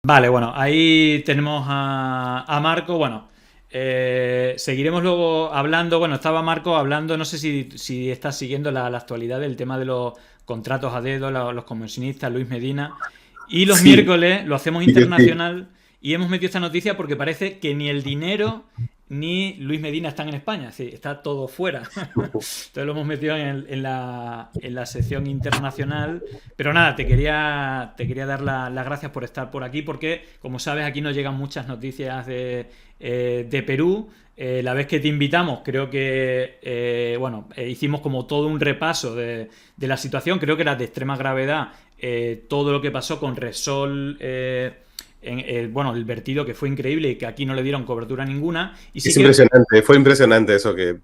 Vale, bueno, ahí tenemos a Marco. Bueno, seguiremos luego hablando. Bueno, estaba Marco hablando, no sé si estás siguiendo la actualidad del tema de los contratos a dedo, los comisionistas, Luis Medina. Y los Sí, miércoles lo hacemos sí, sí. internacional y hemos metido esta noticia porque parece que ni el dinero ni Luis Medina están en España, sí, está todo fuera. Entonces lo hemos metido en la sección internacional. Pero nada, te quería dar las gracias por estar por aquí porque, como sabes, aquí nos llegan muchas noticias de Perú. La vez que te invitamos, creo que bueno, hicimos como todo un repaso de la situación. Creo que era de extrema gravedad todo lo que pasó con Repsol. Bueno, el vertido que fue increíble y que aquí no le dieron cobertura ninguna. Y sí Es que impresionante, fue impresionante eso que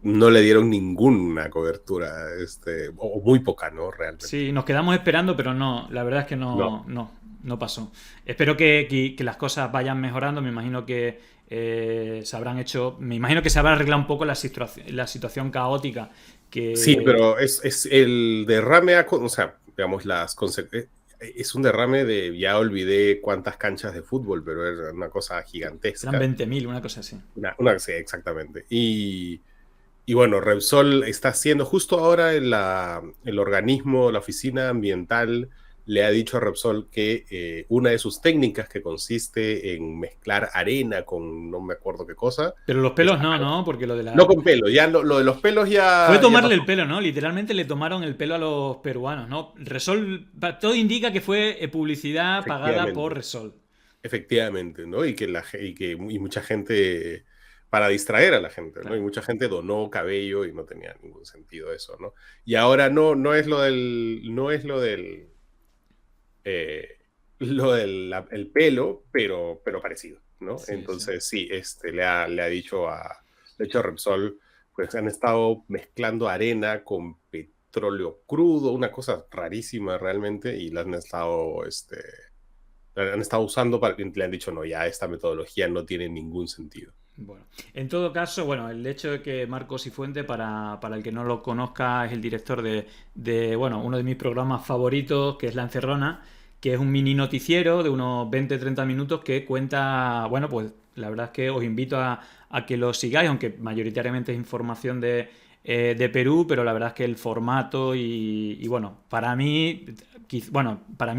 no le dieron ninguna cobertura, o muy poca, ¿no? Realmente. sí, nos quedamos esperando, pero no, la verdad es que No. no pasó. Espero que las cosas vayan mejorando. Me imagino que se habrán hecho, me imagino que se habrá arreglado un poco la situación caótica Sí, que pero es el derrame, o sea, digamos, es un derrame de, ya olvidé cuántas canchas de fútbol, pero es una cosa serán gigantesca. 20.000, una cosa así. Sí, exactamente. Y bueno, Repsol está haciendo, justo ahora el organismo, la oficina ambiental, le ha dicho a Repsol que una de sus técnicas, que consiste en mezclar arena con no me acuerdo qué cosa, Pero los pelos está, no, porque lo de no la... con pelo, ya lo de los pelos Fue ya tomarle el pasó. pelo, ¿no? Literalmente le tomaron el pelo a los peruanos, ¿no? Repsol, todo indica que fue publicidad pagada por Efectivamente, Repsol. efectivamente, ¿no? Y mucha gente, para distraer a la gente, ¿no? Y Claro. mucha gente donó cabello y no tenía ningún sentido eso, ¿no? Y ahora eh, el pelo, pero parecido, ¿no? Sí, sí. Entonces, sí, le ha dicho a Repsol, pues han estado mezclando arena con petróleo crudo, una cosa rarísima realmente, y la han estado usando le han dicho, no, ya esta metodología no tiene ningún sentido. Bueno, en todo caso, bueno, el hecho de que Marcos Cifuente, para el que no lo conozca, es el director bueno, uno de mis programas favoritos, que es La Encerrona, que es un mini noticiero de unos 20-30 minutos que cuenta, bueno, pues la verdad es que os invito a que lo sigáis, aunque mayoritariamente es información de Perú, pero la verdad es que el formato y bueno, para mí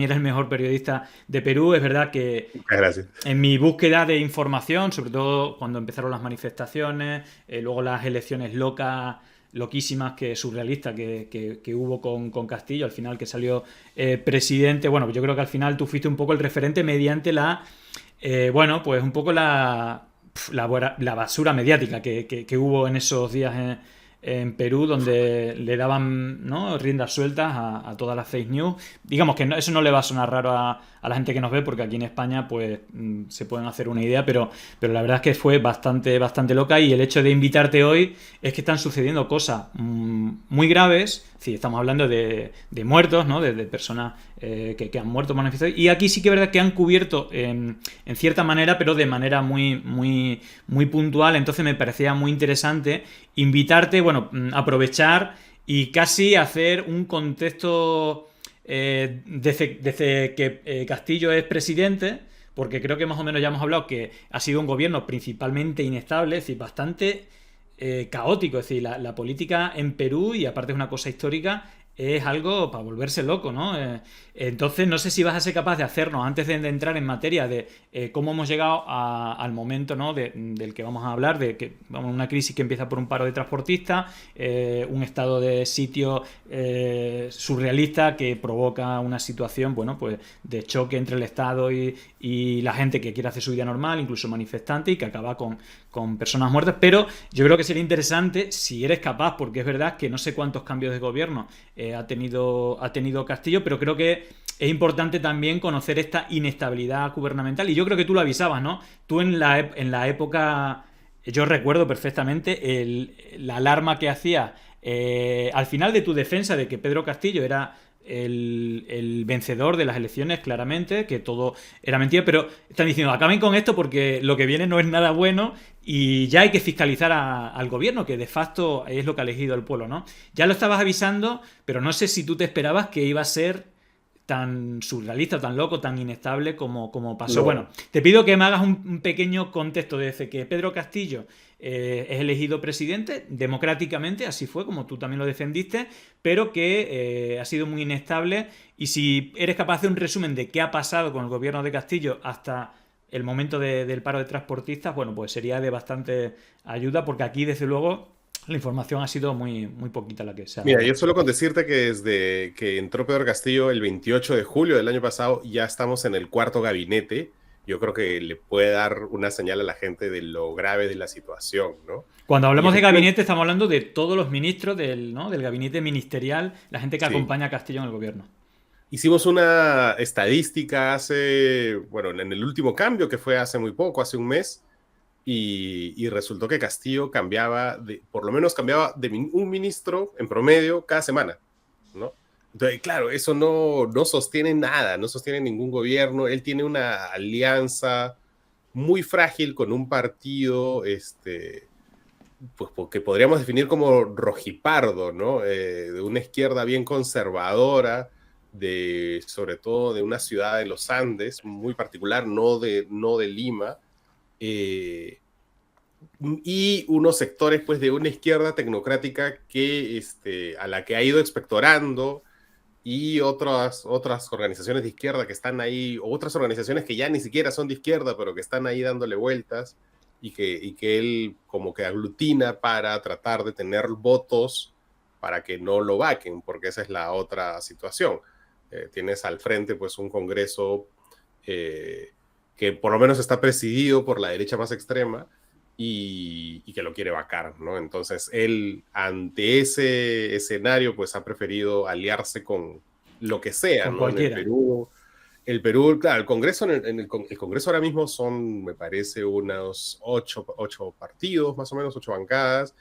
era el mejor periodista de Perú. Es verdad que Muchas gracias. en mi búsqueda de información, sobre todo cuando empezaron las manifestaciones, luego las elecciones locas, loquísimas, surrealistas que hubo con Castillo, al final que salió presidente. Bueno, yo creo que al final tú fuiste un poco el referente mediante bueno, pues un poco la basura mediática que hubo en esos días en Perú, donde le daban, ¿no?, riendas sueltas a todas las fake news. Digamos que eso no le va a sonar raro a la gente que nos ve, porque aquí en España pues se pueden hacer una idea, pero la verdad es que fue bastante loca. Y el hecho de invitarte hoy es que están sucediendo cosas muy graves. Sí, estamos hablando de muertos, ¿no? De personas que han muerto manifestados. Y aquí sí que es verdad que han cubierto en cierta manera, pero de manera muy puntual. Entonces me parecía muy interesante invitarte, bueno, aprovechar y casi hacer un contexto desde que Castillo es presidente, porque creo que más o menos ya hemos hablado que ha sido un gobierno principalmente inestable, es decir, bastante caótico. Es decir, la política en Perú, y aparte es una cosa histórica, es algo para volverse loco, ¿no? Entonces, no sé si vas a ser capaz de hacernos, antes de entrar en materia de cómo hemos llegado al momento, ¿no?, del que vamos a hablar, de que vamos, una crisis que empieza por un paro de transportistas, un estado de sitio surrealista que provoca una situación, bueno, pues de choque entre el Estado y la gente que quiere hacer su vida normal, incluso manifestantes, y que acaba con personas muertas. Pero yo creo que sería interesante, si eres capaz, porque es verdad que no sé cuántos cambios de gobierno ha tenido Castillo, pero creo que es importante también conocer esta inestabilidad gubernamental. Y yo creo que tú lo avisabas, ¿no? Tú en la época, yo recuerdo perfectamente la alarma que hacía al final de tu defensa de que Pedro Castillo era el vencedor de las elecciones, claramente, que todo era mentira, pero están diciendo, acaben con esto porque lo que viene no es nada bueno y ya hay que fiscalizar al gobierno, que de facto es lo que ha elegido el pueblo, ¿no? Ya lo estabas avisando, pero no sé si tú te esperabas que iba a ser tan surrealista, tan loco, tan inestable como pasó. No. Bueno, te pido que me hagas un pequeño contexto desde que Pedro Castillo es elegido presidente democráticamente, así fue, como tú también lo defendiste, pero que ha sido muy inestable. Y si eres capaz de hacer un resumen de qué ha pasado con el gobierno de Castillo hasta el momento del paro de transportistas, bueno, pues sería de bastante ayuda, porque aquí, desde luego, la información ha sido muy poquita la que se ha Mira, dado. yo solo con decirte que desde que entró Pedro Castillo el 28 de julio del año pasado, ya estamos en el cuarto gabinete. Yo creo que le puede dar una señal a la gente de lo grave de la situación, ¿no? Cuando Y hablamos de efectivamente, gabinete, estamos hablando de todos los ministros ¿no? del gabinete ministerial, la gente que sí. acompaña a Castillo en el gobierno. Hicimos una estadística hace, bueno, en el último cambio que fue hace muy poco, hace un mes, y resultó que Castillo cambiaba, por lo menos cambiaba de un ministro en promedio cada semana, ¿no? Entonces, claro, eso no sostiene nada, no sostiene ningún gobierno. Él tiene una alianza muy frágil con un partido, pues que podríamos definir como rojipardo, ¿no? De una izquierda bien conservadora, sobre todo de una ciudad de los Andes, muy particular, no de Lima, eh, y unos sectores pues de una izquierda tecnocrática a la que ha ido expectorando, y otras organizaciones de izquierda que están ahí, o otras organizaciones que ya ni siquiera son de izquierda, pero que están ahí dándole vueltas, y que él como que aglutina para tratar de tener votos para que no lo vaquen, porque esa es la otra situación. Tienes al frente pues un Congreso eh, que por lo menos está presidido por la derecha más extrema, y que lo quiere vacar, ¿no? Entonces él, ante ese escenario, pues ha preferido aliarse con lo que sea, Con ¿no? En cualquiera. el Perú, claro, el Congreso, el Congreso ahora mismo son, me parece, unos ocho partidos, más o menos, 8 bancadas,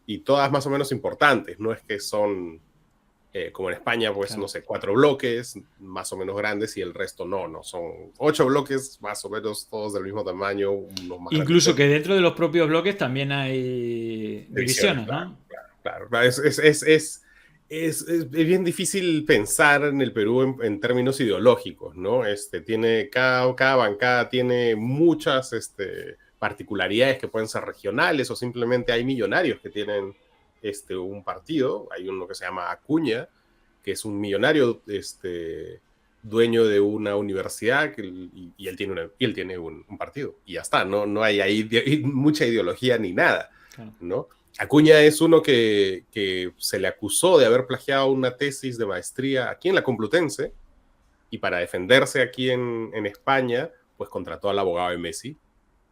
y todas más o menos importantes. No es que son como en España, pues, no Claro. sé, 4 bloques más o menos grandes, y el resto no, son 8 bloques más o menos todos del mismo tamaño, unos más grandes que Incluso otros. que dentro de los propios bloques también hay Divisiones, divisiones, claro, ¿no? claro, claro. Es bien difícil pensar en el Perú en términos ideológicos, ¿no? Cada bancada tiene muchas particularidades que pueden ser regionales, o simplemente hay millonarios que tienen un partido. Hay uno que se llama Acuña, que es un millonario dueño de una universidad, y él tiene un partido, y ya está. No hay ahí mucha ideología ni nada, Claro. ¿no? Acuña es uno que se le acusó de haber plagiado una tesis de maestría aquí en la Complutense, y para defenderse aquí en España, pues contrató al abogado de Messi,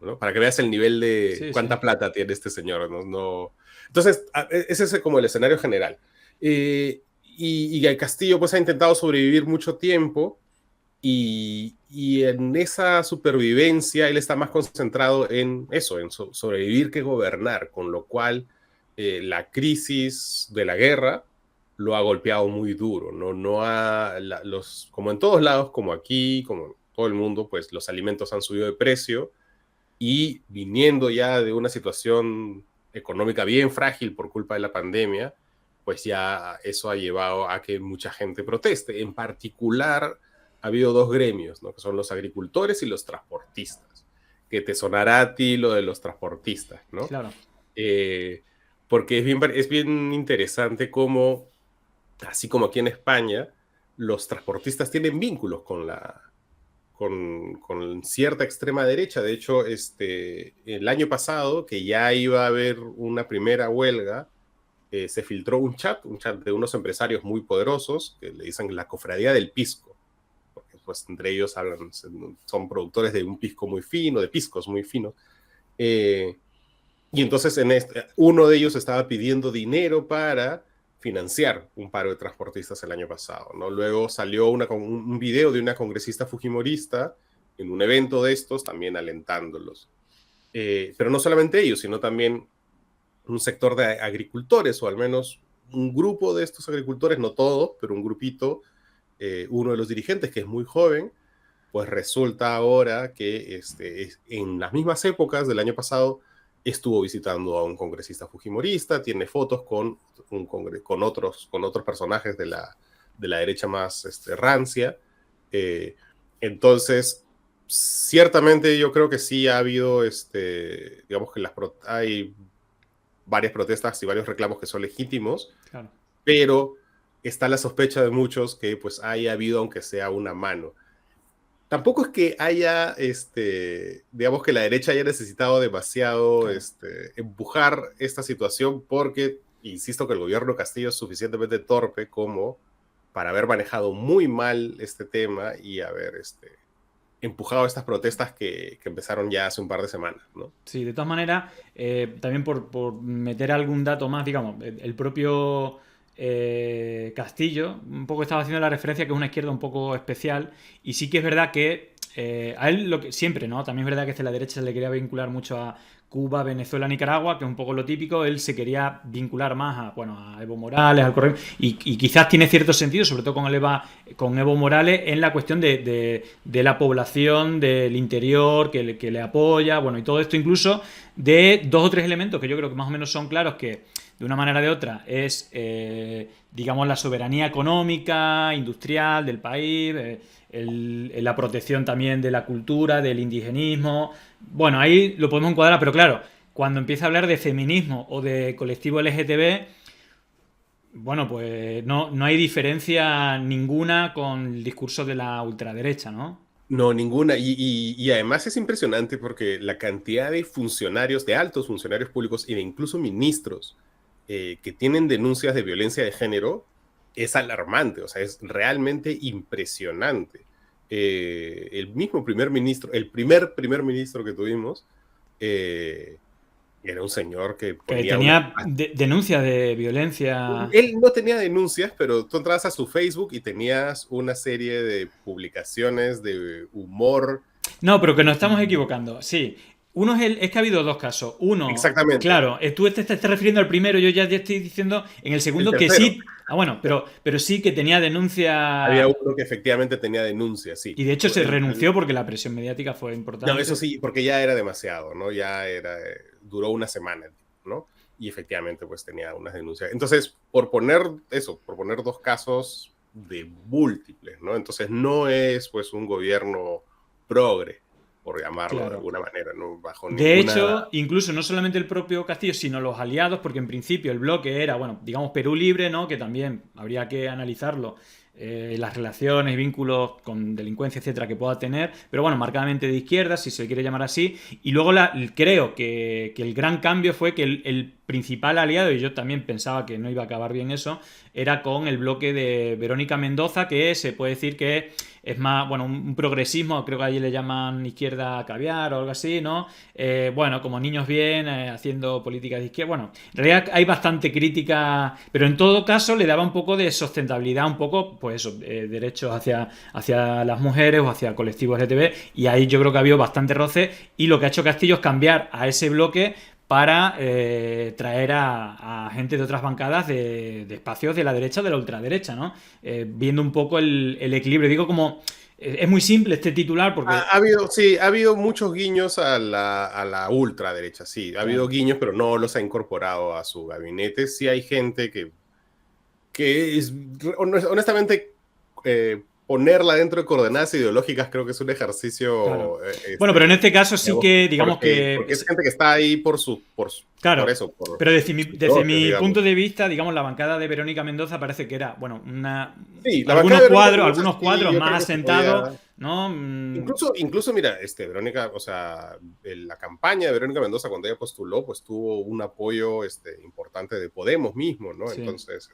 ¿no? Para que veas el nivel de Sí, sí. cuánta plata tiene este señor, ¿no? Entonces, ese es como el escenario general. Y el Castillo pues ha intentado sobrevivir mucho tiempo, y en esa supervivencia él está más concentrado en eso, en sobrevivir, que gobernar, con lo cual la crisis de la guerra lo ha golpeado muy duro, ¿no? Como en todos lados, como aquí, como en todo el mundo, pues los alimentos han subido de precio, y viniendo ya de una situación económica bien frágil por culpa de la pandemia, pues ya eso ha llevado a que mucha gente proteste. En particular, ha habido dos gremios, ¿no? Que son los agricultores y los transportistas, que te sonará a ti lo de los transportistas, ¿no? Claro. Eh, Porque es bien interesante cómo, así como aquí en España, los transportistas tienen vínculos con cierta extrema derecha. De hecho, el año pasado, que ya iba a haber una primera huelga, se filtró un chat de unos empresarios muy poderosos que le dicen la cofradía del pisco, porque pues entre ellos son productores de un pisco muy fino, de piscos muy finos. Y entonces uno de ellos estaba pidiendo dinero para financiar un paro de transportistas el año pasado, ¿no? Luego salió un video de una congresista fujimorista en un evento de estos, también alentándolos. Pero no solamente ellos, sino también un sector de agricultores, o al menos un grupo de estos agricultores, no todos, pero un grupito. Uno de los dirigentes, que es muy joven, pues resulta ahora que en las mismas épocas del año pasado estuvo visitando a un congresista fujimorista, tiene fotos con otros personajes de la derecha más rancia. Entonces, ciertamente yo creo que sí ha habido, digamos que hay varias protestas y varios reclamos que son legítimos, Claro. pero está la sospecha de muchos que pues haya habido aunque sea una mano. Tampoco es que haya, digamos que la derecha haya necesitado demasiado Claro. empujar esta situación porque, insisto, que el gobierno Castillo es suficientemente torpe como para haber manejado muy mal este tema y haber empujado estas protestas que empezaron ya hace un par de semanas, ¿no? Sí, de todas maneras, también por meter algún dato más, digamos, el propio Castillo un poco estaba haciendo la referencia que es una izquierda un poco especial y sí que es verdad que a él lo que siempre, ¿no? También es verdad que desde la derecha se le quería vincular mucho a Cuba, Venezuela, Nicaragua, que es un poco lo típico. Él se quería vincular más a, bueno, a Evo Morales, al correo, y quizás tiene cierto sentido, sobre todo con Evo Morales, en la cuestión de la población del interior que le apoya, bueno, y todo esto incluso de dos o tres elementos que yo creo que más o menos son claros que de una manera o de otra es, digamos, la soberanía económica, industrial del país, la protección también de la cultura, del indigenismo. Bueno, ahí lo podemos encuadrar, pero claro, cuando empieza a hablar de feminismo o de colectivo LGTB, bueno, pues no hay diferencia ninguna con el discurso de la ultraderecha, ¿no? No, ninguna. Y además es impresionante porque la cantidad de funcionarios, de altos funcionarios públicos y de incluso ministros que tienen denuncias de violencia de género es alarmante, o sea, es realmente impresionante. El mismo primer ministro, el primer ministro que tuvimos, eh, era un señor que Que ponía una... tenía denuncias de violencia. Él no tenía denuncias, pero tú entrabas a su Facebook y tenías una serie de publicaciones de humor. No, pero que nos estamos equivocando. Sí. Uno es que ha habido dos casos. Uno, Exactamente, claro, tú te estás refiriendo al primero, yo ya te estoy diciendo en el el segundo que tercero. sí. Ah, bueno, pero sí que tenía Había denuncia. uno que efectivamente tenía denuncias, sí. Y de hecho se renunció porque la presión mediática fue No, eso importante. sí, porque ya era demasiado, ¿no? Ya era, duró una semana, ¿no? Y efectivamente, pues tenía unas denuncias. Entonces, por poner dos casos de múltiples, ¿no? Entonces, no es, pues, un gobierno progre, por llamarlo de Claro. alguna manera, ¿no? Bajo De ninguna... hecho, incluso no solamente el propio Castillo, sino los aliados, porque en principio el bloque era, bueno, digamos Perú Libre, ¿no? Que también habría que analizarlo, las relaciones, vínculos con delincuencia, etcétera, que pueda tener, pero bueno, marcadamente de izquierda, si se quiere llamar así. Y luego creo que el gran cambio fue que el principal aliado, y yo también pensaba que no iba a acabar bien eso, era con el bloque de Verónica Mendoza, que se puede decir que es más, bueno, un progresismo, creo que allí le llaman izquierda caviar o algo así, ¿no? Bueno, como niños bien, haciendo políticas de izquierda. Bueno, en realidad hay bastante crítica, pero en todo caso le daba un poco de sustentabilidad, un poco, pues eso, derechos hacia las mujeres o hacia colectivos LGTB, y ahí yo creo que ha habido bastante roce, y lo que ha hecho Castillo es cambiar a ese bloque para traer a gente de otras bancadas de espacios de la derecha o de la ultraderecha, ¿no? Viendo un poco el equilibrio. Digo como... Es muy simple este titular porque... Sí, ha habido muchos guiños a la ultraderecha, sí, ha habido Claro. guiños, pero no los ha incorporado a su gabinete. Sí hay gente que es, honestamente, ponerla dentro de coordenadas ideológicas creo que es un Claro. ejercicio, Bueno, pero en este caso sí digamos, que, digamos que, porque es gente que está ahí por claro, eso, por pero sus desde socios, mi digamos. punto de vista, digamos, la bancada de Verónica Mendoza parece que era, bueno, Sí, la bancada de Verónica Mendoza algunos sí, cuadros yo creo más que se podía. asentados, ¿no? Incluso, mira, Verónica, o sea, la campaña de Verónica Mendoza cuando ella postuló, pues tuvo un apoyo importante de Podemos mismo, ¿no? Sí. Entonces,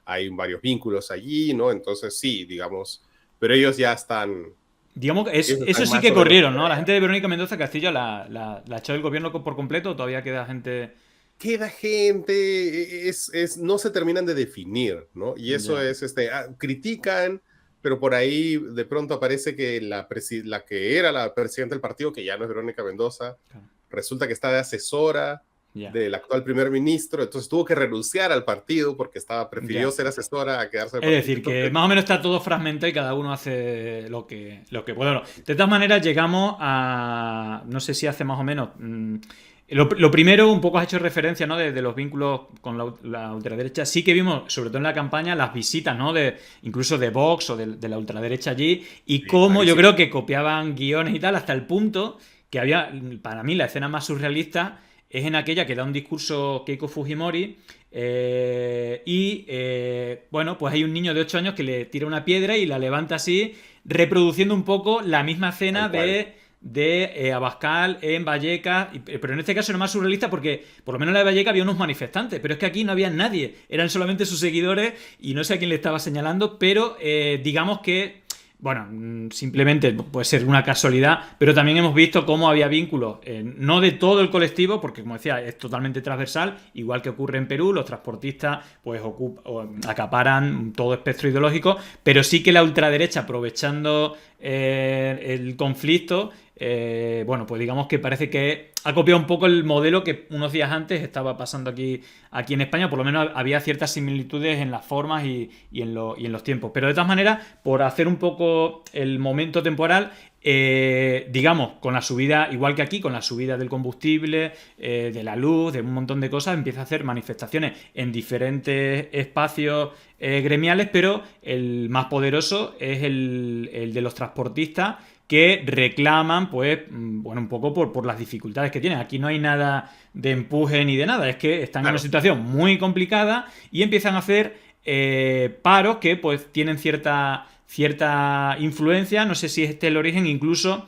hay varios vínculos allí, ¿no? Entonces, sí, digamos, pero Digamos que ellos eso están sí más que o menos corrieron, ¿no? fuera La ya. gente de Verónica Mendoza Castillo la echó del gobierno por completo, o todavía queda gente... Queda gente, no se terminan de definir, ¿no? Y eso Ya. es, critican, pero por ahí de pronto aparece que la que era la presidenta del partido, que ya no es Verónica Mendoza, Claro. resulta que está de asesora Ya. del actual primer ministro, entonces tuvo que renunciar al partido porque prefirió Ya. ser asesora a quedarse en Es el partido. decir, que Entonces, más o menos está todo fragmentado y cada uno hace lo que puede. Bueno, de todas maneras, llegamos a. No sé si hace más o menos. Lo primero, un poco has hecho referencia, ¿no? De los vínculos con la ultraderecha. Sí que vimos, sobre todo en la campaña, las visitas, ¿no? Incluso de Vox o de la ultraderecha allí. Y sí, cómo yo clarísimo. creo que copiaban guiones y tal, hasta el punto que había, para mí, la escena más surrealista es en aquella que da un discurso Keiko Fujimori. Bueno, pues hay un niño de 8 años que le tira una piedra y la levanta así, reproduciendo un poco la misma Tal escena cual. de Abascal en Vallecas, pero en este caso era más surrealista porque por lo menos en la de Vallecas había unos manifestantes, pero es que aquí no había nadie, eran solamente sus seguidores y no sé a quién le estaba señalando, pero digamos que bueno, simplemente puede ser una casualidad, pero también hemos visto cómo había vínculos, no de todo el colectivo, porque como decía, es totalmente transversal, igual que ocurre en Perú, los transportistas pues acaparan todo espectro ideológico, pero sí que la ultraderecha, aprovechando el conflicto, bueno, pues digamos que parece que ha copiado un poco el modelo que unos días antes estaba pasando aquí en España, por lo menos había ciertas similitudes en las formas y en los tiempos. Pero de todas maneras, por hacer un poco el momento temporal, digamos, con la subida, igual que aquí, con la subida del combustible, de la luz, de un montón de cosas, empieza a hacer manifestaciones en diferentes espacios gremiales, pero el más poderoso es el de los transportistas que reclaman, pues, bueno, un poco por las dificultades que tienen. Aquí no hay nada de empuje ni de nada, es que están en una Claro. situación muy complicada y empiezan a hacer paros que, pues, tienen cierta influencia. No sé si este es el origen, incluso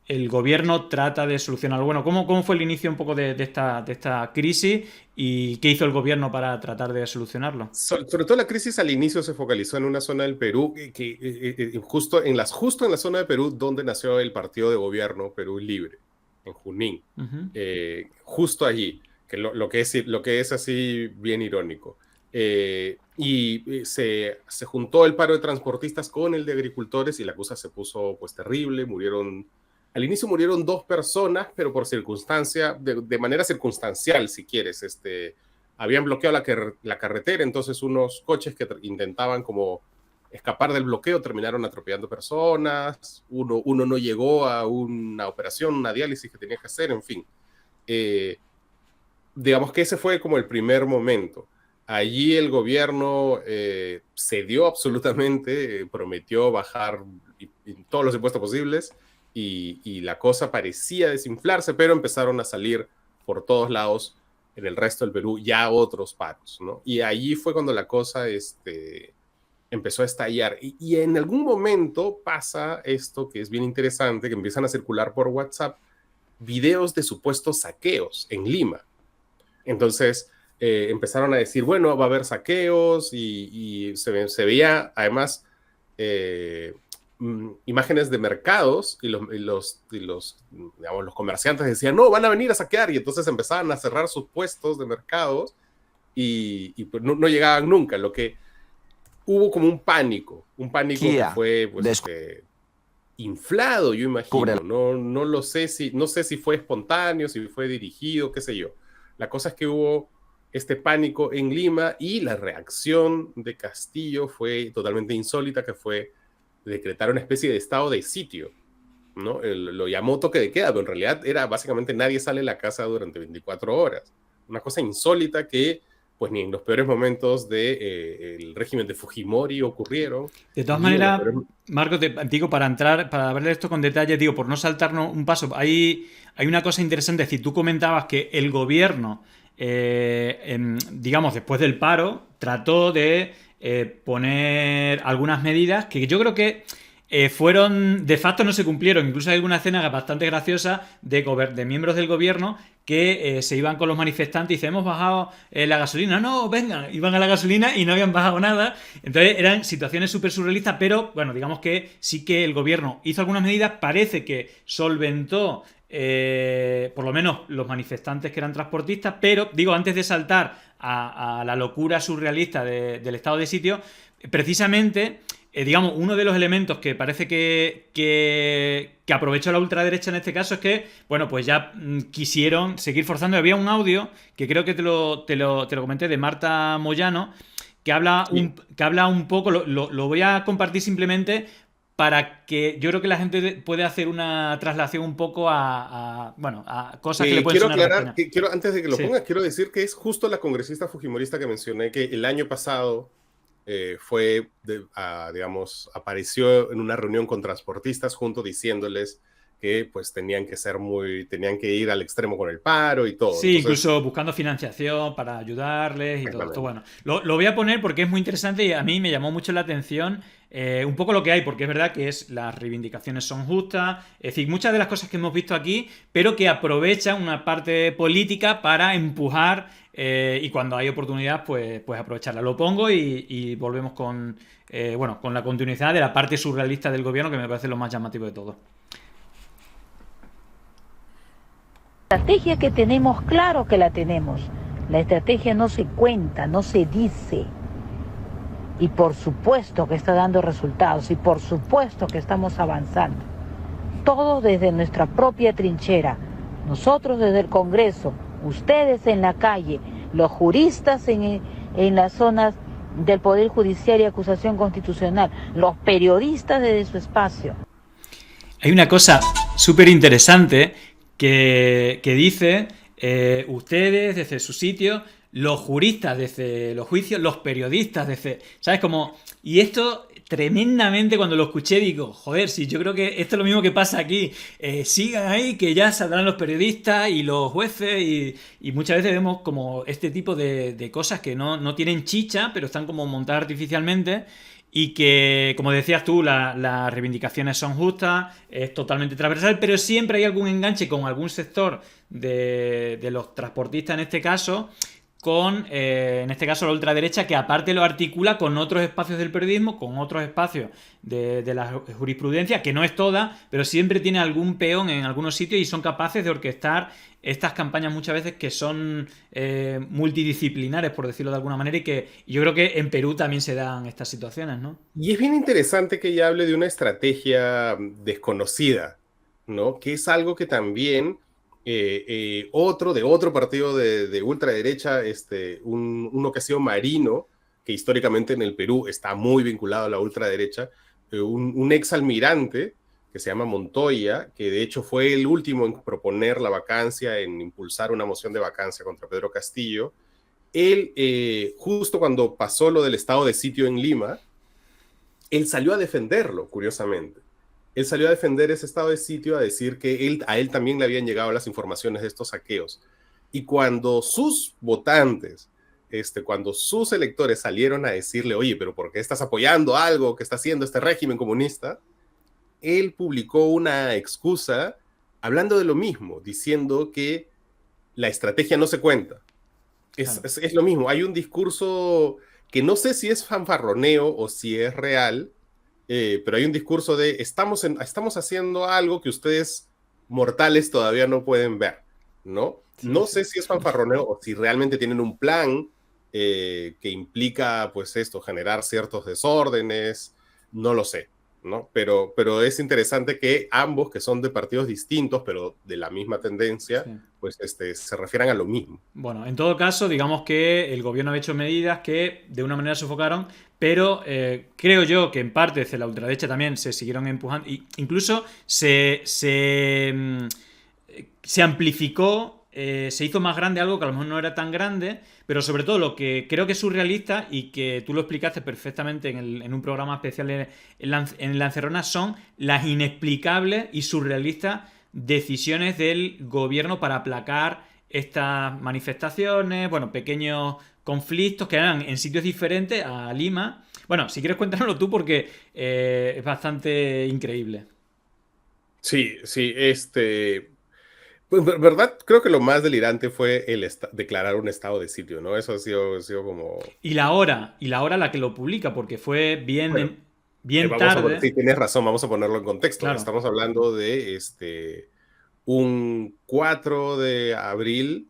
el gobierno trata de solucionarlo. Bueno, ¿cómo fue el inicio un poco de esta crisis y qué hizo el gobierno para tratar de solucionarlo? Sobre todo la crisis al inicio se focalizó en una zona del Perú, justo en la zona de Perú donde nació el partido de gobierno Perú Libre, en Junín. Ujú. Justo allí, que lo que es así bien irónico. Se juntó el paro de transportistas con el de agricultores y la cosa se puso pues terrible, al inicio murieron 2 personas, pero por circunstancia, de manera circunstancial, si quieres, habían bloqueado la carretera, entonces unos coches que intentaban como escapar del bloqueo terminaron atropellando personas, uno no llegó a una operación, una diálisis que tenía que hacer, en fin. Digamos que ese fue como el primer momento. Allí el gobierno cedió absolutamente, prometió bajar todos los impuestos posibles y la cosa parecía desinflarse, pero empezaron a salir por todos lados en el resto del Perú ya otros paros, ¿no? Y allí fue cuando la cosa empezó a estallar. Y en algún momento pasa esto que es bien interesante, que empiezan a circular por WhatsApp videos de supuestos saqueos en Lima. Entonces empezaron a decir, bueno, va a haber saqueos y se veía además imágenes de mercados y digamos, los comerciantes decían, no, van a venir a saquear y entonces empezaban a cerrar sus puestos de mercados y pues no llegaban nunca, lo que hubo como un pánico que Kia fue pues, inflado, yo descubre imagino, no lo sé no sé si fue espontáneo, si fue dirigido, qué sé yo. La cosa es que hubo este pánico en Lima y la reacción de Castillo fue totalmente insólita, que fue decretar una especie de estado de sitio, ¿no? Lo llamó toque de queda, pero en realidad era básicamente nadie sale de la casa durante 24 horas. Una cosa insólita que pues ni en los peores momentos del régimen de Fujimori ocurrieron, De todas ni en los maneras, peores... Marcos, digo, para ver esto con detalle, digo, por no saltarnos un paso, hay una cosa interesante, es decir, tú comentabas que el gobierno, digamos, después del paro, trató de poner algunas medidas que yo creo que de facto no se cumplieron. Incluso hay alguna escena bastante graciosa de miembros del gobierno que se iban con los manifestantes y dicen, hemos bajado la gasolina. No, vengan, iban a la gasolina y no habían bajado nada. Entonces eran situaciones súper surrealistas, pero bueno, digamos que sí que el gobierno hizo algunas medidas, parece que solventó por lo menos los manifestantes que eran transportistas, pero digo, antes de saltar a la locura surrealista del estado de sitio, precisamente digamos, uno de los elementos que parece que aprovechó la ultraderecha en este caso es que, bueno, pues ya quisieron seguir forzando. Había un audio que creo que te lo comenté de Marta Moyano, Sí, que habla un poco, lo voy a compartir simplemente para que yo creo que la gente puede hacer una traslación un poco bueno, a cosas que le pueden quiero sonar de aclarar, España. antes de que lo Sí. pongas, quiero decir que es justo la congresista fujimorista que mencioné que el año pasado digamos, apareció en una reunión con transportistas junto diciéndoles que pues tenían que ir al extremo con el paro y todo. Sí, Entonces, incluso buscando financiación para ayudarles y todo esto. exactamente. Bueno, lo voy a poner porque es muy interesante y a mí me llamó mucho la atención un poco lo que hay, porque es verdad que las reivindicaciones son justas, es decir, muchas de las cosas que hemos visto aquí, pero que aprovechan una parte política para empujar y cuando hay oportunidad, pues aprovecharla. Lo pongo y volvemos bueno, con la continuidad de la parte surrealista del gobierno, que me parece lo más llamativo de todo. La estrategia que tenemos, claro que la tenemos. La estrategia no se cuenta, no se dice. Y por supuesto que está dando resultados y por supuesto que estamos avanzando. Todos desde nuestra propia trinchera. Nosotros desde el Congreso, ustedes en la calle, los juristas en las zonas del Poder Judicial y Acusación Constitucional, los periodistas desde su espacio. Hay una cosa súper interesante que dice ustedes desde su sitio, los juristas desde los juicios, los periodistas desde... ¿Sabes? Como... Y esto tremendamente cuando lo escuché digo, joder, sí, yo creo que esto es lo mismo que pasa aquí. Sigan ahí, que ya saldrán los periodistas y los jueces y muchas veces vemos como este tipo de cosas que no tienen chicha, pero están como montadas artificialmente y que, como decías tú, las reivindicaciones son justas, es totalmente transversal, pero siempre hay algún enganche con algún sector de los transportistas en este caso, en este caso la ultraderecha, que aparte lo articula con otros espacios del periodismo, con otros espacios de la jurisprudencia, que no es toda, pero siempre tiene algún peón en algunos sitios y son capaces de orquestar estas campañas muchas veces que son multidisciplinares, por decirlo de alguna manera, y yo creo que en Perú también se dan estas situaciones, ¿no? Y es bien interesante que ella hable de una estrategia desconocida, ¿no? Que es algo que también de otro partido de ultraderecha, uno que ha sido Marino, que históricamente en el Perú está muy vinculado a la ultraderecha, un ex almirante que se llama Montoya, que de hecho fue el último en proponer la vacancia, en impulsar una moción de vacancia contra Pedro Castillo. Él, justo cuando pasó lo del estado de sitio en Lima, él salió a defenderlo, curiosamente. Él salió a defender ese estado de sitio, a decir que a él también le habían llegado las informaciones de estos saqueos. Y cuando sus votantes, cuando sus electores salieron a decirle, oye, pero ¿por qué estás apoyando algo que está haciendo este régimen comunista? Él publicó una excusa hablando de lo mismo, diciendo que la estrategia no se cuenta. Claro. Es lo mismo, hay un discurso que no sé si es fanfarroneo o si es real, pero hay un discurso de estamos haciendo algo que ustedes mortales todavía no pueden ver, ¿no? Sí, No sí. sé si es fanfarroneo o si realmente tienen un plan que implica, pues esto, generar ciertos desórdenes, no lo sé, ¿no? Pero es interesante que ambos, que son de partidos distintos, pero de la misma tendencia, Sí. pues se refieran a lo mismo. Bueno, en todo caso, digamos que el gobierno ha hecho medidas que de una manera sofocaron, pero creo yo que en parte desde la ultraderecha también se siguieron empujando, incluso se amplificó, se hizo más grande algo que a lo mejor no era tan grande, pero sobre todo lo que creo que es surrealista y que tú lo explicaste perfectamente en un programa especial en La Encerrona son las inexplicables y surrealistas decisiones del gobierno para aplacar estas manifestaciones, bueno, pequeños conflictos que eran en sitios diferentes a Lima. Bueno, si quieres cuéntanoslo tú porque es bastante increíble. Sí, sí, pues, verdad, creo que lo más delirante fue declarar un estado de sitio, ¿no? Eso ha sido como, Y la hora a la que lo publica, porque fue bueno, bien tarde. sí, tienes razón, vamos a ponerlo en contexto. Claro, Estamos hablando de un 4 de abril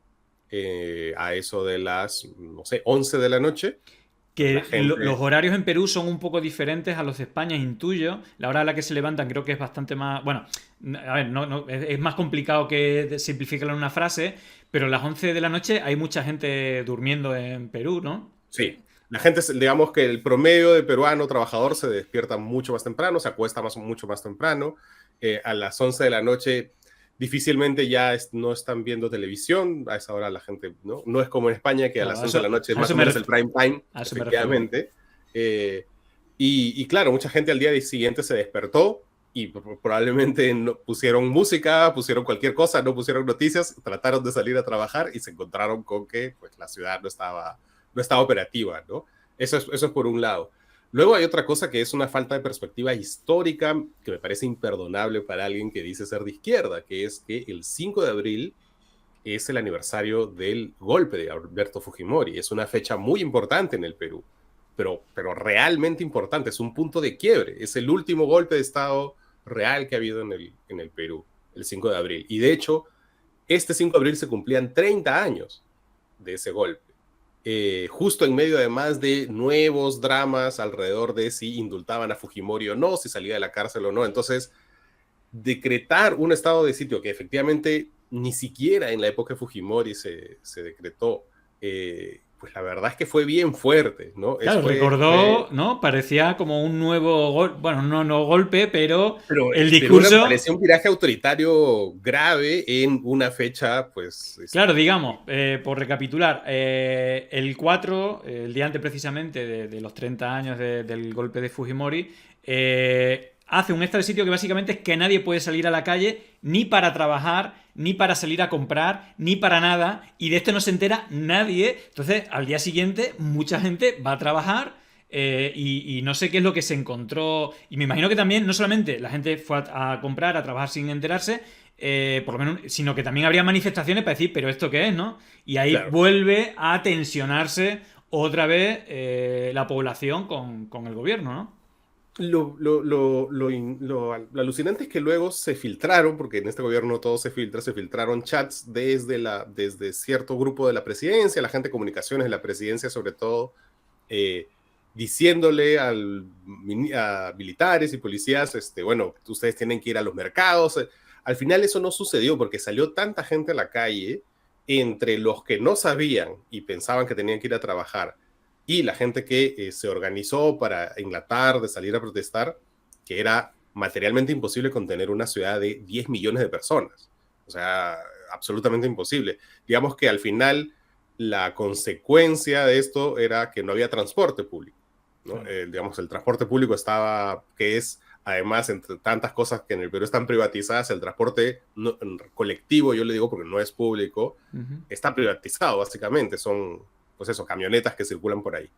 a eso de las, no sé, 11 de la noche. Que la gente... los horarios en Perú son un poco diferentes a los de España, intuyo. La hora a la que se levantan creo que es bastante más... Bueno, a ver, es más complicado que simplificarlo en una frase, pero a las 11 de la noche hay mucha gente durmiendo en Perú, ¿no? Sí, la gente, digamos que el promedio de peruano trabajador se despierta mucho más temprano, se acuesta mucho más temprano. A las 11 de la noche difícilmente ya no están viendo televisión. A esa hora la gente, no es como en España, que a Claro, las 11 de la noche es a más eso o me menos el prime time, a eso me refiero. efectivamente. Y claro, mucha gente al día siguiente se despertó y probablemente pusieron música, pusieron cualquier cosa, no pusieron noticias, trataron de salir a trabajar y se encontraron con que pues, la ciudad no estaba operativa, ¿no? Eso es por un lado. Luego hay otra cosa que es una falta de perspectiva histórica que me parece imperdonable para alguien que dice ser de izquierda, que es que el 5 de abril es el aniversario del golpe de Alberto Fujimori. Es una fecha muy importante en el Perú, pero realmente importante. Es un punto de quiebre. Es el último golpe de Estado real que ha habido en el Perú, el 5 de abril. Y de hecho, este 5 de abril se cumplían 30 años de ese golpe. Justo en medio además de nuevos dramas alrededor de si indultaban a Fujimori o no, si salía de la cárcel o no. Entonces, decretar un estado de sitio que efectivamente ni siquiera en la época de Fujimori se decretó, pues la verdad es que fue bien fuerte, ¿no? Claro, recordó, ¿no? Parecía como un nuevo golpe, bueno, no golpe, pero el discurso... parecía un viraje autoritario grave en una fecha, pues... Claro, digamos, por recapitular, el 4, el día antes precisamente de los 30 años del golpe de Fujimori, hace un estado de sitio que básicamente es que nadie puede salir a la calle ni para trabajar, ni para salir a comprar, ni para nada, y de esto no se entera nadie. Entonces, al día siguiente, mucha gente va a trabajar y no sé qué es lo que se encontró. Y me imagino que también, no solamente la gente fue a comprar, a trabajar sin enterarse, por lo menos, sino que también habría manifestaciones para decir, pero ¿esto qué es, no? Y ahí Claro. vuelve a tensionarse otra vez la población con el gobierno, ¿no? Lo alucinante es que luego se filtraron, porque en este gobierno todo se filtra, se filtraron chats desde cierto grupo de la presidencia, la gente de comunicaciones de la presidencia sobre todo, diciéndole a militares y policías, bueno, ustedes tienen que ir a los mercados. Al final eso no sucedió porque salió tanta gente a la calle, entre los que no sabían y pensaban que tenían que ir a trabajar, y la gente que se organizó para en la tarde salir a protestar, que era materialmente imposible contener una ciudad de 10 millones de personas. O sea, absolutamente imposible. Digamos que al final la consecuencia de esto era que no había transporte público, ¿no? Digamos, el transporte público estaba, que es, además, entre tantas cosas que en el Perú están privatizadas, el transporte colectivo, yo le digo porque no es público, está privatizado, básicamente. Son, pues eso, camionetas que circulan por ahí.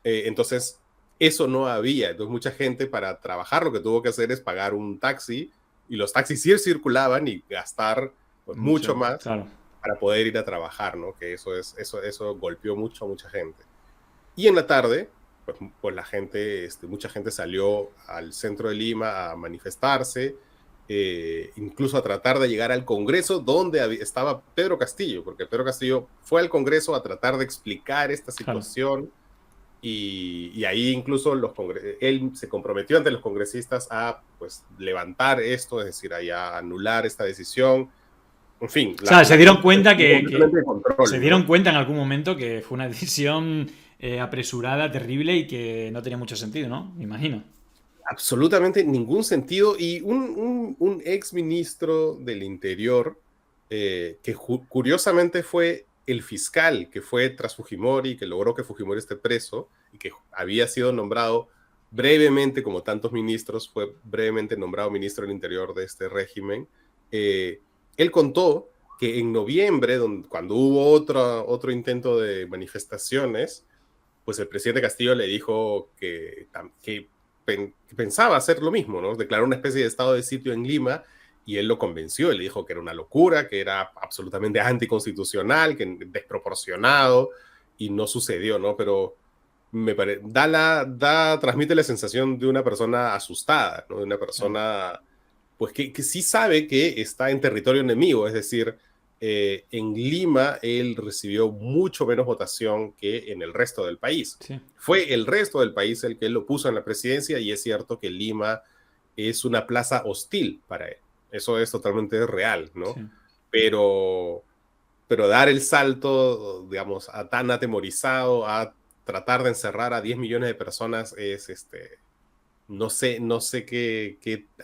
Entonces, eso no había. Entonces, mucha gente para trabajar lo que tuvo que hacer es pagar un taxi, y los taxis sí circulaban y gastar pues, mucho más claro. para poder ir a trabajar, ¿no? Que eso golpeó mucho a mucha gente. Y en la tarde, pues la gente, mucha gente salió al centro de Lima a manifestarse, incluso a tratar de llegar al Congreso donde estaba Pedro Castillo, porque Pedro Castillo fue al Congreso a tratar de explicar esta situación. Claro. Y ahí incluso él se comprometió ante los congresistas a pues, levantar esto, es decir, a anular esta decisión. En fin. O sea, se dieron cuenta control, se dieron cuenta en algún momento que fue una decisión apresurada, terrible y que no tenía mucho sentido, ¿no? Me imagino. Absolutamente ningún sentido. Y un ex ministro del Interior, que curiosamente fue el fiscal que fue tras Fujimori, que logró que Fujimori esté preso y que había sido nombrado brevemente, como tantos ministros, fue brevemente nombrado ministro del Interior de este régimen. Él contó que en noviembre, cuando hubo otro intento de manifestaciones, pues el presidente Castillo le dijo que pensaba hacer lo mismo, ¿no? Declaró una especie de estado de sitio en Lima, y él lo convenció, y le dijo que era una locura, que era absolutamente anticonstitucional, que desproporcionado, y no sucedió, ¿no? Pero transmite la sensación de una persona asustada, ¿no? De una persona pues que sí sabe que está en territorio enemigo, es decir, en Lima él recibió mucho menos votación que en el resto del país. Sí. Fue el resto del país el que él lo puso en la presidencia, y es cierto que Lima es una plaza hostil para él. Eso es totalmente real, ¿no? Sí. Pero dar el salto, digamos, a tan atemorizado, a tratar de encerrar a 10 millones de personas es, no sé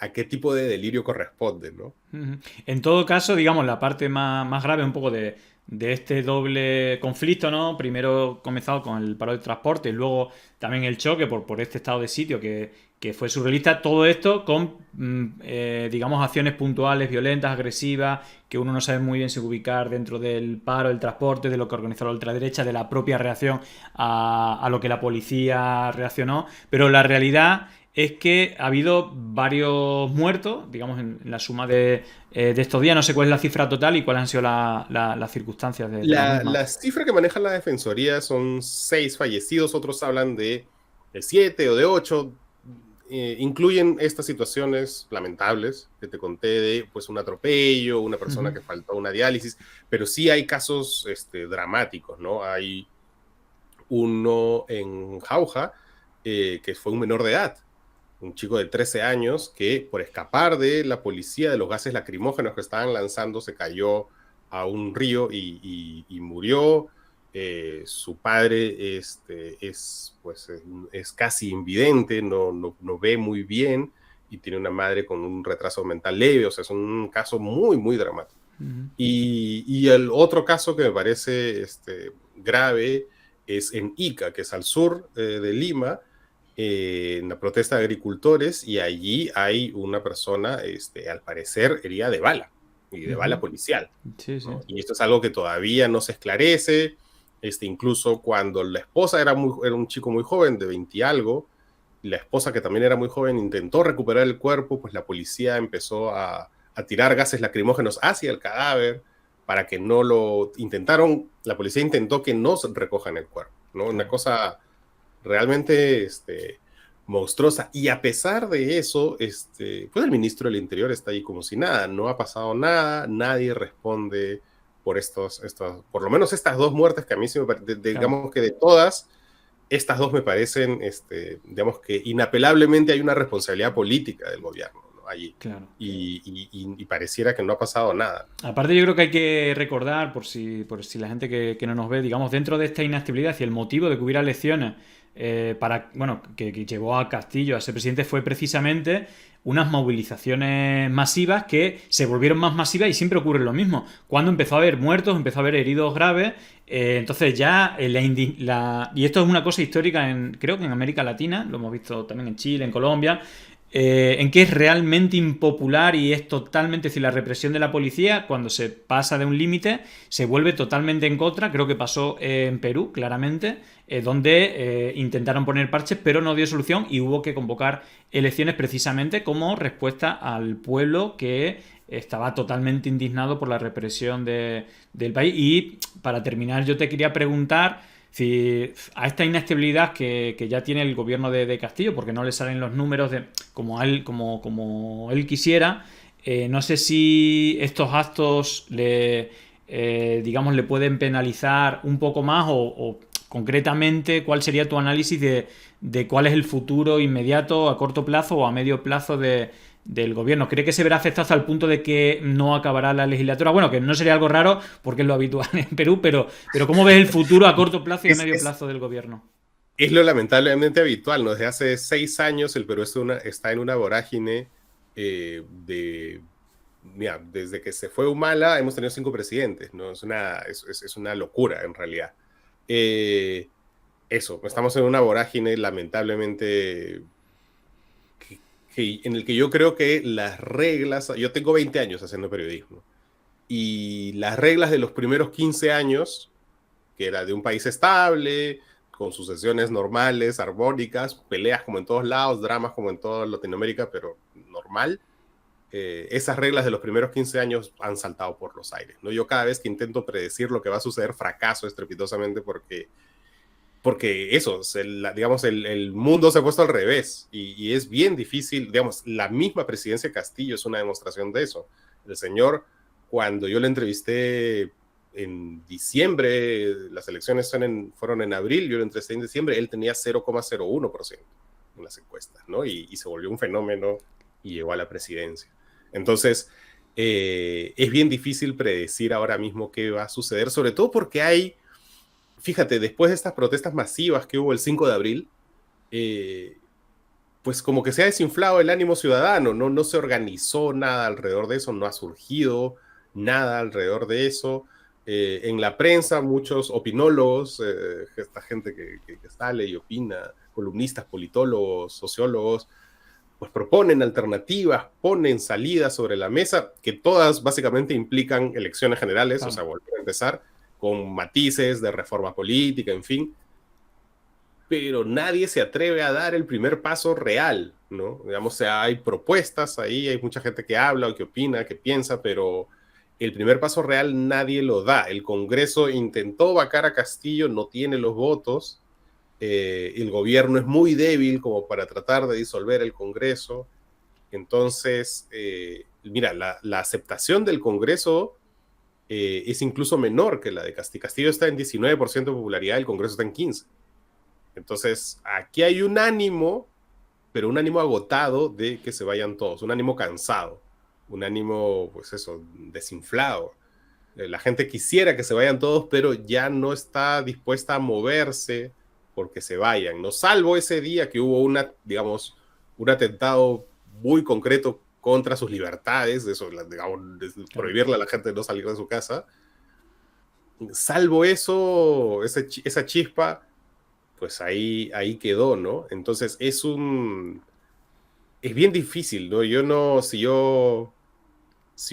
a qué tipo de delirio corresponde, ¿no? Ujú. En todo caso, digamos, la parte más grave un poco de este doble conflicto, ¿no? Primero comenzado con el paro de transporte y luego también el choque por este estado de sitio que fue surrealista. Todo esto con, digamos, acciones puntuales, violentas, agresivas, que uno no sabe muy bien si ubicar dentro del paro, del transporte, de lo que organizó la ultraderecha, de la propia reacción a lo que la policía reaccionó. Pero la realidad es que ha habido varios muertos, digamos, en la suma de estos días. No sé cuál es la cifra total y cuáles han sido las circunstancias de la misma. La cifra que maneja la Defensoría son 6 fallecidos, otros hablan de 7 o de 8. Incluyen estas situaciones lamentables que te conté de pues, un atropello, una persona que faltó una diálisis, pero sí hay casos dramáticos, ¿no? Hay uno en Jauja que fue un menor de edad, un chico de 13 años que por escapar de la policía, de los gases lacrimógenos que estaban lanzando, se cayó a un río y murió. Su padre es casi invidente, no ve muy bien, y tiene una madre con un retraso mental leve. O sea, es un caso muy, muy dramático. Y el otro caso que me parece grave es en Ica, que es al sur de Lima, en la protesta de agricultores, y allí hay una persona, al parecer, herida de bala, y de bala policial. Sí, sí. ¿no? Y esto es algo que todavía no se esclarece. Incluso cuando la esposa era un chico muy joven, de 20 y algo, la esposa, que también era muy joven, intentó recuperar el cuerpo, pues la policía empezó a tirar gases lacrimógenos hacia el cadáver para que no lo intentaron. La policía intentó que no recojan el cuerpo, ¿no? Una cosa realmente monstruosa. Y a pesar de eso, pues el ministro del Interior está ahí como si nada, no ha pasado nada, nadie responde por por lo menos estas 2 muertes que a mí sí me parecen, digamos que de todas, estas 2 me parecen, digamos que inapelablemente hay una responsabilidad política del gobierno, ¿no? Allí. Claro. Y pareciera que no ha pasado nada. Aparte, yo creo que hay que recordar, por si la gente que no nos ve, digamos, dentro de esta inestabilidad y el motivo de que hubiera elecciones que llevó a Castillo a ser presidente, fue precisamente unas movilizaciones masivas que se volvieron más masivas, y siempre ocurre lo mismo. Cuando empezó a haber muertos, empezó a haber heridos graves, entonces ya y esto es una cosa histórica, creo que en América Latina, lo hemos visto también en Chile, en Colombia, en que es realmente impopular y es totalmente, es decir, la represión de la policía, cuando se pasa de un límite, se vuelve totalmente en contra. Creo que pasó en Perú, claramente, donde intentaron poner parches, pero no dio solución y hubo que convocar elecciones precisamente como respuesta al pueblo que estaba totalmente indignado por la represión del país. Y para terminar, yo te quería preguntar si a esta inestabilidad que ya tiene el gobierno de Castillo, porque no le salen los números como él quisiera, no sé si estos actos digamos, le pueden penalizar un poco más, o concretamente, ¿cuál sería tu análisis de cuál es el futuro inmediato, a corto plazo o a medio plazo del gobierno? ¿Cree que se verá afectado hasta el punto de que no acabará la legislatura? Bueno, que no sería algo raro porque es lo habitual en Perú, pero ¿cómo ves el futuro a corto plazo y a medio plazo del gobierno? Es lo lamentablemente habitual, ¿no? Desde hace 6 años el Perú está en una vorágine mira, desde que se fue Humala hemos tenido 5 presidentes, ¿no? Es una locura, en realidad. Estamos en una vorágine lamentablemente en el que yo creo que las reglas, yo tengo 20 años haciendo periodismo, y las reglas de los primeros 15 años, que era de un país estable, con sucesiones normales, armónicas, peleas como en todos lados, dramas como en toda Latinoamérica, pero normal, esas reglas de los primeros 15 años han saltado por los aires, ¿no? Yo cada vez que intento predecir lo que va a suceder, fracaso estrepitosamente porque eso, digamos, el mundo se ha puesto al revés, y es bien difícil. Digamos, la misma presidencia de Castillo es una demostración de eso. El señor, cuando yo le entrevisté en diciembre, las elecciones fueron en abril, yo lo entrevisté en diciembre, él tenía 0,01% en las encuestas, ¿no? Y se volvió un fenómeno y llegó a la presidencia. Entonces, es bien difícil predecir ahora mismo qué va a suceder, sobre todo porque fíjate, después de estas protestas masivas que hubo el 5 de abril, pues como que se ha desinflado el ánimo ciudadano, no se organizó nada alrededor de eso, no ha surgido nada alrededor de eso. En la prensa, muchos opinólogos, esta gente que sale y opina, columnistas, politólogos, sociólogos, pues proponen alternativas, ponen salidas sobre la mesa, que todas básicamente implican elecciones generales, o sea, volver a empezar con matices de reforma política, en fin. Pero nadie se atreve a dar el primer paso real, ¿no? Digamos, o sea, hay propuestas ahí, hay mucha gente que habla o que opina, que piensa, pero el primer paso real nadie lo da. El Congreso intentó vacar a Castillo, no tiene los votos, el gobierno es muy débil como para tratar de disolver el Congreso. Entonces, mira, la aceptación del Congreso es incluso menor que la de Castillo. Castillo está en 19% de popularidad, el Congreso está en 15%. Entonces, aquí hay un ánimo, pero un ánimo agotado de que se vayan todos, un ánimo cansado, un ánimo, pues eso, desinflado. La gente quisiera que se vayan todos, pero ya no está dispuesta a moverse porque se vayan, ¿no? Salvo ese día que hubo digamos, un atentado muy concreto contra sus libertades, eso, digamos, prohibirle a la gente de no salir de su casa. Salvo eso, esa chispa, pues ahí quedó, ¿no? Entonces es bien difícil, ¿no? Si yo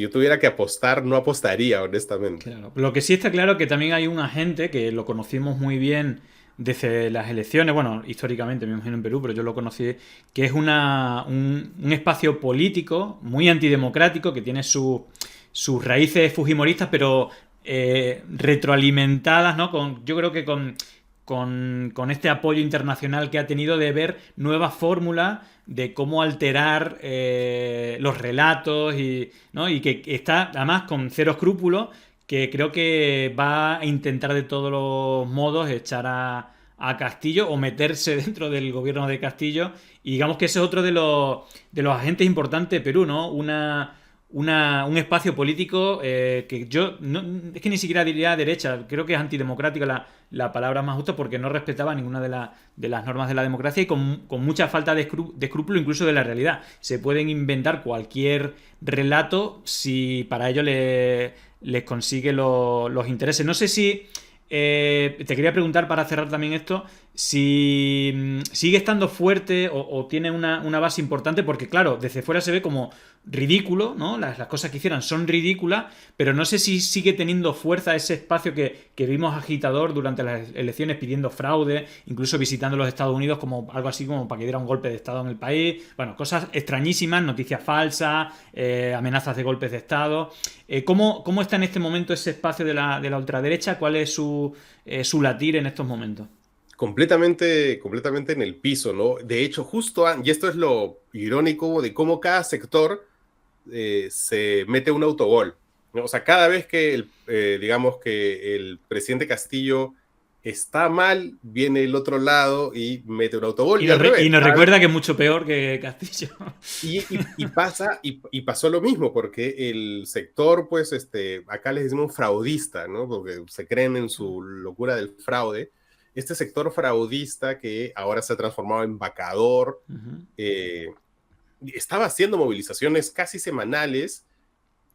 tuviera que apostar, no apostaría, honestamente. Claro. Lo que sí está claro es que también hay un agente que lo conocimos muy bien desde las elecciones, bueno, históricamente me imagino en Perú, pero yo lo conocí, que es un espacio político muy antidemocrático que tiene sus raíces fujimoristas, pero retroalimentadas, ¿no? Yo creo que con este apoyo internacional que ha tenido de ver nuevas fórmulas de cómo alterar los relatos ¿no? Y que está además con cero escrúpulos, que creo que va a intentar de todos los modos echar a Castillo o meterse dentro del gobierno de Castillo, y digamos que ese es otro de los agentes importantes de Perú, ¿no? Un espacio político que yo es que ni siquiera diría derecha, creo que es antidemocrática la palabra más justa, porque no respetaba ninguna de las normas de la democracia y con mucha falta de escrúpulo incluso de la realidad. Se pueden inventar cualquier relato si para ello les consigue los intereses. No sé si te quería preguntar, para cerrar también esto, si sigue estando fuerte o tiene una base importante, porque claro, desde fuera se ve como ridículo, ¿no? Las cosas que hicieran son ridículas, pero no sé si sigue teniendo fuerza ese espacio que vimos agitador durante las elecciones pidiendo fraude, incluso visitando los Estados Unidos como algo así como para que diera un golpe de Estado en el país. Bueno, cosas extrañísimas, noticias falsas, amenazas de golpes de Estado. ¿Cómo está en este momento ese espacio de la ultraderecha? ¿Cuál es su latir en estos momentos? Completamente en el piso, ¿no? De hecho, y esto es lo irónico de cómo cada sector se mete un autogol, ¿no? O sea, cada vez que digamos que el presidente Castillo está mal, viene el otro lado y mete un autogol. Y nos recuerda que es mucho peor que Castillo. Y pasó lo mismo, porque el sector, pues, acá les decimos fraudista, ¿no? Porque se creen en su locura del fraude. Este sector fraudista que ahora se ha transformado en vacador, estaba haciendo movilizaciones casi semanales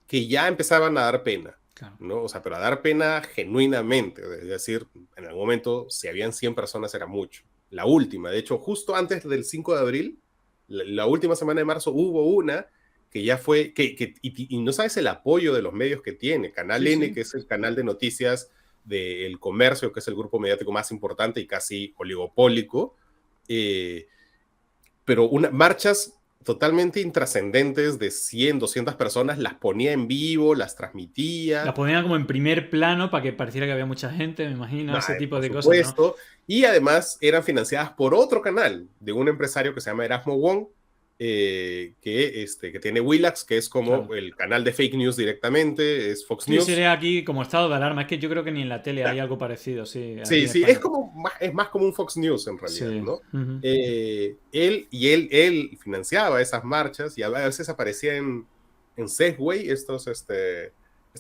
que ya empezaban a dar pena, claro, ¿no? O sea, pero a dar pena genuinamente, es decir, en algún momento, si habían 100 personas era mucho. La última, de hecho, justo antes del 5 de abril, la última semana de marzo, hubo una que ya fue, y no sabes el apoyo de los medios que tiene, Canal N, que es el canal de noticias del Comercio, que es el grupo mediático más importante y casi oligopólico, pero marchas totalmente intrascendentes de 100, 200 personas, las ponía en vivo, las transmitía. Las ponía como en primer plano para que pareciera que había mucha gente, me imagino, ese tipo de cosas, ¿no? Y además eran financiadas por otro canal de un empresario que se llama Erasmo Wong, que tiene Willax, que es como Claro. el canal de fake news directamente, es Fox Sí, News. sería aquí como estado de alarma. Es que yo creo que ni en la tele hay algo parecido, sí, aquí Sí, en sí, España. es más como un Fox News en realidad, Sí. ¿no? Ujú. Él financiaba esas marchas y a veces aparecía en Segway, esta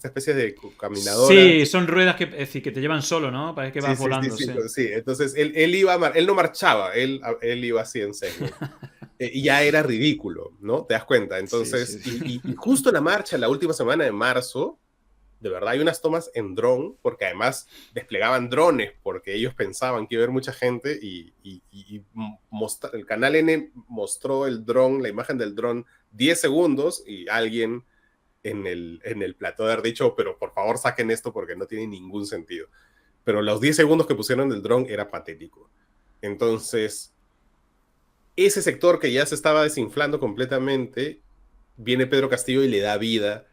especie de caminadoras. Sí, son ruedas que, es decir, que te llevan solo, ¿no? Parece que Sí, vas sí, sí, volando, sí, sí. sí. Entonces él no marchaba, él iba así en Segway. Y ya era ridículo, ¿no? Te das cuenta. Sí, Entonces, sí. y justo la marcha, la última semana de marzo, de verdad hay unas tomas en dron, porque además desplegaban drones, porque ellos pensaban que iba a haber mucha gente el canal N mostró el dron, la imagen del dron, 10 segundos y alguien en el plató de haber dicho, pero por favor saquen esto porque no tiene ningún sentido. Pero los 10 segundos que pusieron del dron era patético. Entonces, ese sector que ya se estaba desinflando completamente, viene Pedro Castillo y le da vida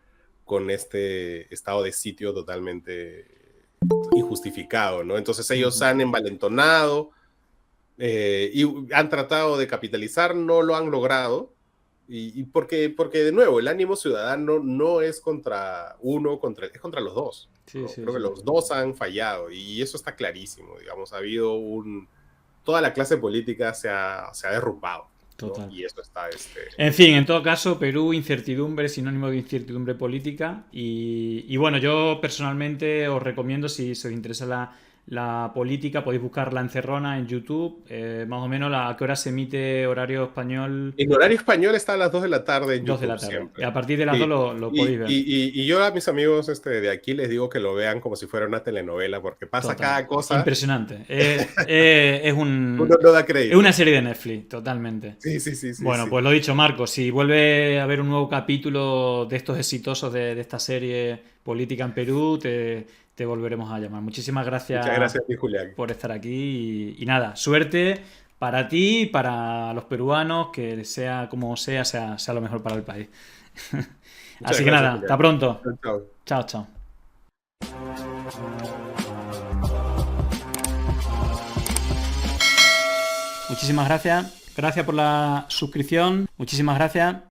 con este estado de sitio totalmente injustificado, ¿no? Entonces ellos han envalentonado y han tratado de capitalizar, no lo han logrado, porque de nuevo, el ánimo ciudadano no es contra uno, es contra los dos. Sí, ¿no? sí, Creo que sí. los dos han fallado y eso está clarísimo, digamos, ha habido toda la clase política se ha derrumbado. Total. ¿no? Y eso está... En fin, en todo caso, Perú, incertidumbre, sinónimo de incertidumbre política. Y bueno, yo personalmente os recomiendo, si os interesa la política, podéis buscar La Encerrona en YouTube. Más o menos a qué hora se emite horario español. En horario español está a las 2 de la tarde en 2 de YouTube la tarde. Y siempre. a partir de las Sí. 2 lo podéis ver. Y yo a mis amigos de aquí les digo que lo vean como si fuera una telenovela, porque pasa Total. cada cosa. Impresionante. Es Uno no da crédito. es una serie de Netflix, totalmente. Sí, sí, sí. Bueno, sí. pues lo dicho, Marco, si vuelve a haber un nuevo capítulo de estos exitosos de esta serie política en Perú, te volveremos a llamar. Muchísimas gracias, Muchas gracias a ti, Julián. por estar aquí y nada, suerte para ti, para los peruanos, que sea como sea lo mejor para el país. Así que gracias, nada, Julián. hasta pronto. Chao. Chao, chao. Muchísimas gracias. Gracias por la suscripción. Muchísimas gracias.